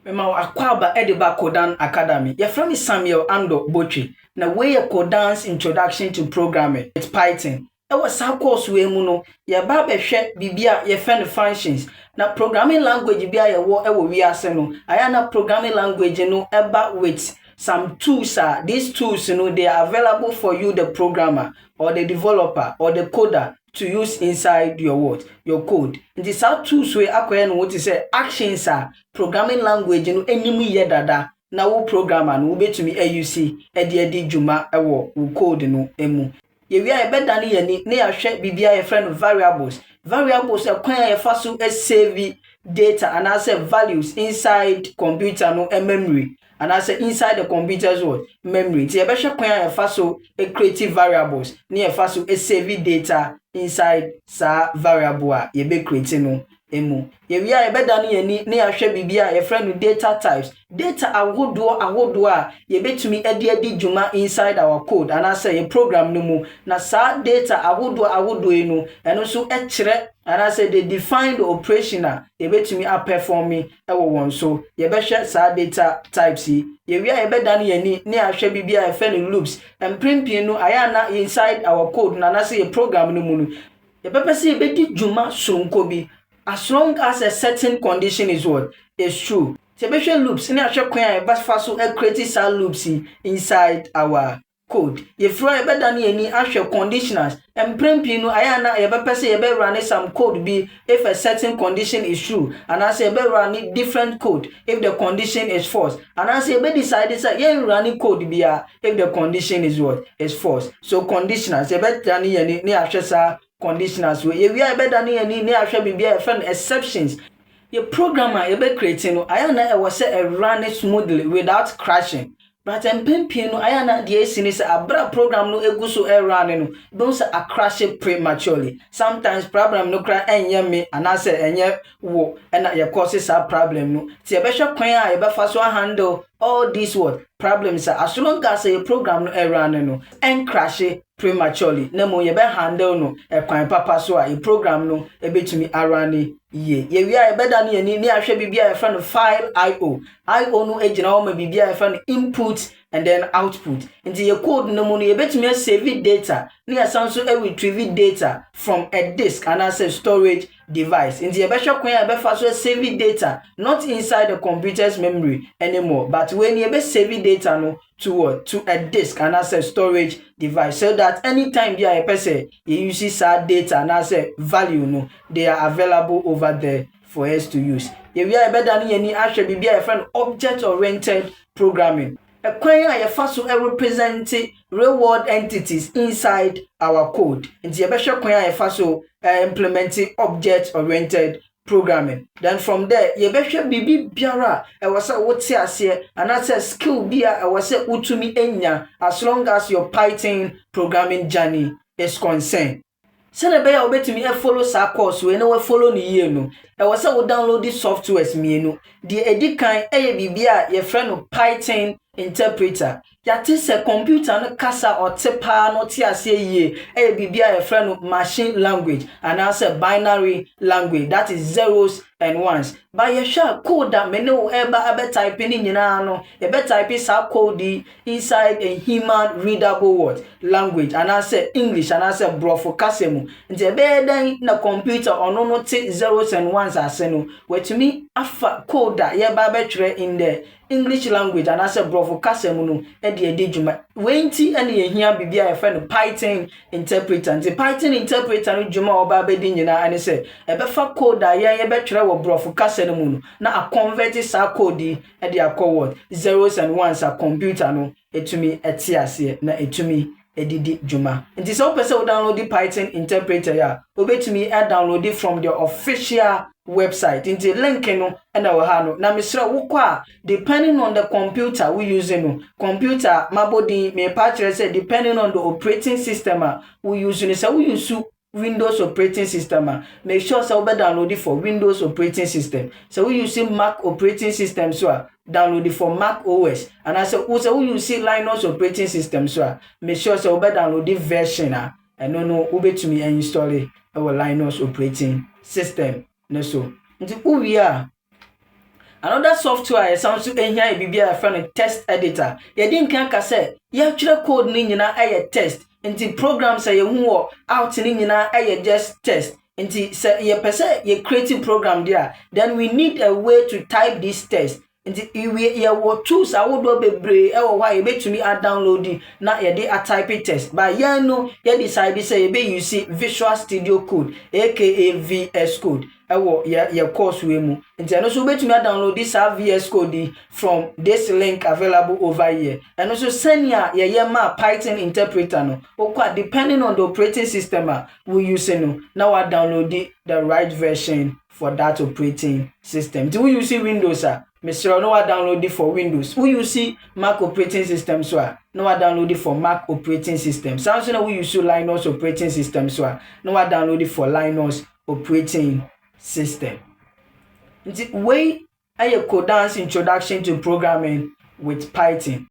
Mema akwaba Ediba Kodan Academy. Your friend is Samuel Ando Botri. Na we Kodan's introduction to programming with Python. E was sa course we mu no. Ye ba be hwe bibia ye friend functions. Na programming language bia ye wo e wo wiase no. Aya na programming language no eba with some tools. These tools, they are available for you, the programmer or the developer or the coder, to use inside your code. And these are tools we acquire what is say actions programming language enim ye dada na wo programmer no betumi AUC edi dwuma wo code no emu. Ye wi a beda ne yani na ya hwe bibia ye friend variables e kwan ye fa so save data and as values inside computer no memory. And I say inside the computer's memory. Ti ebe hwe kwan e fa so create variables. Ni e fa so save data inside sa variable ye be create no emu. Ye wi a ebe da no yani na ya hwe bibia ye friend data types. Data awodo a ye betumi edi dwuma inside our code. And I say ye program no mu na sa data awodo no eno so kire. And I say they define the operational ye betumi performing ewo won so ye be hwe sa data types ye wi a ye be da no yani na ya hwe bibia ye friend loops emprimpin no aya na inside our code na say ye program no mu no ye pepese ye bedi dwuma sonko bi as long as a certain condition is true. Sebeshe loops ni ahwe kwan e ba so create sa loops inside our code. Ye fro e beda na yani ahwe conditionals emprempin no aya na ye pese ye be run some code be if a certain condition is true, and as ye be run different code if the condition is false, and as ye be decide say ye run code be if the condition is false. So conditionals ye beda na yani ni ahwe sa conditionals we ye wi a beda na yani ni ahwe bibia e friend exceptions. Your programmer you be creating no ayana e was say run smoothly without crashing. But empempin no ayana the AC is abra program no egu so run no don't say a crash prematurely. Sometimes problem no cry enye me and I say enye wo and your causes a problem no. Ti e be hwe kwan a e be fa so handle all these problems as long as your program no run no and crash prematurely. Nemo ye be handle no e kwan papa so a program no e betumi arane ye wi a beda no yani ni ahwe bibia e friend file io no ejina o ma bibia e friend input and then output. Nti ye code no mu no ye betumi save data ni asanso retrieve data from a disk and as a storage device. Nti ye be hwe kwan e be fa so save data not inside the computer's memory anymore, but when ye be save data no to a disk and as a storage device, so that anytime you person you use that data and as a value no they are available over there for us to use. If we are better than any actually be a friend object oriented programming. A kwan a fa so represent real world entities inside our code. Nti ye be hwe kwan a fa so implementing object oriented programming. Then from there ye be hwe bibi biara e was wote ase and as a skill bia e was utumi enya as long as your Python programming journey is concerned. Sene be ya obetumi follow sa course we na we follow ni ye no e was we download the softwares mienu the edikan bibia ye friend no Python interpreter yate se computer no kasa or tepa no ti ase ye bibia ye friend no machine language and as a binary language, that is zeros and ones. But ye sure code that me no ever type in nyina no e be type sa code inside a human readable language and as a English and as a brofo kasemu nti be dan na computer ono no te zeros and ones ase no wetumi afa code that ye ba betwere in the English language and as a brofo kasemu no edi dwuma wenti ene ye hia bibia ye friend Python interpreter. Nti Python interpreter no dwuma oba be di nyina ane se e be fa code that ye betwere wo brofo kasa no mu no na a convert sa code e dey akọ zeros and ones a computer no etumi etiase na etumi edidi dwuma. Nti so person we download the Python interpreter ya obetumi download it from the official website. Nti link no na we ha no na misra wo kwa depending on the computer we using no computer mabodi me patch say depending on the operating system we using so we use Windows operating system. Make sure so we download it for Windows operating system. So we using Mac operating system so download it for Mac OS. And I say also we using Linux operating system so make sure so we download the version and no ube to me and install it our Linux operating system. No so. Nti we are Another software is also ehia bibia friend text editor. Ye din kan ka say ye twerɛ code ni nyina aye test. Nti programs say ye hu out ni nyina aye just test. Nti say ye pese ye creating program there, then we need a way to type this test. Nti ye wo tools awodo bebre e wo wa ye betumi a download na ye dey a type test. But ye no ye decide say ye be use Visual Studio Code aka VS Code. Your course we mu. And also betumi download this VS Code from this link available over here. And also send your Python interpreter no. Okay, depending on the operating system we use no. Now I download the right version for that operating system. Do we use Windows Mr. No I download it for Windows. We use Mac operating system so no I download it for Mac operating system. Samsung we use Linux operating system so no I download it for Linux operating system. Nti way aye Codan's introduction to programming with Python.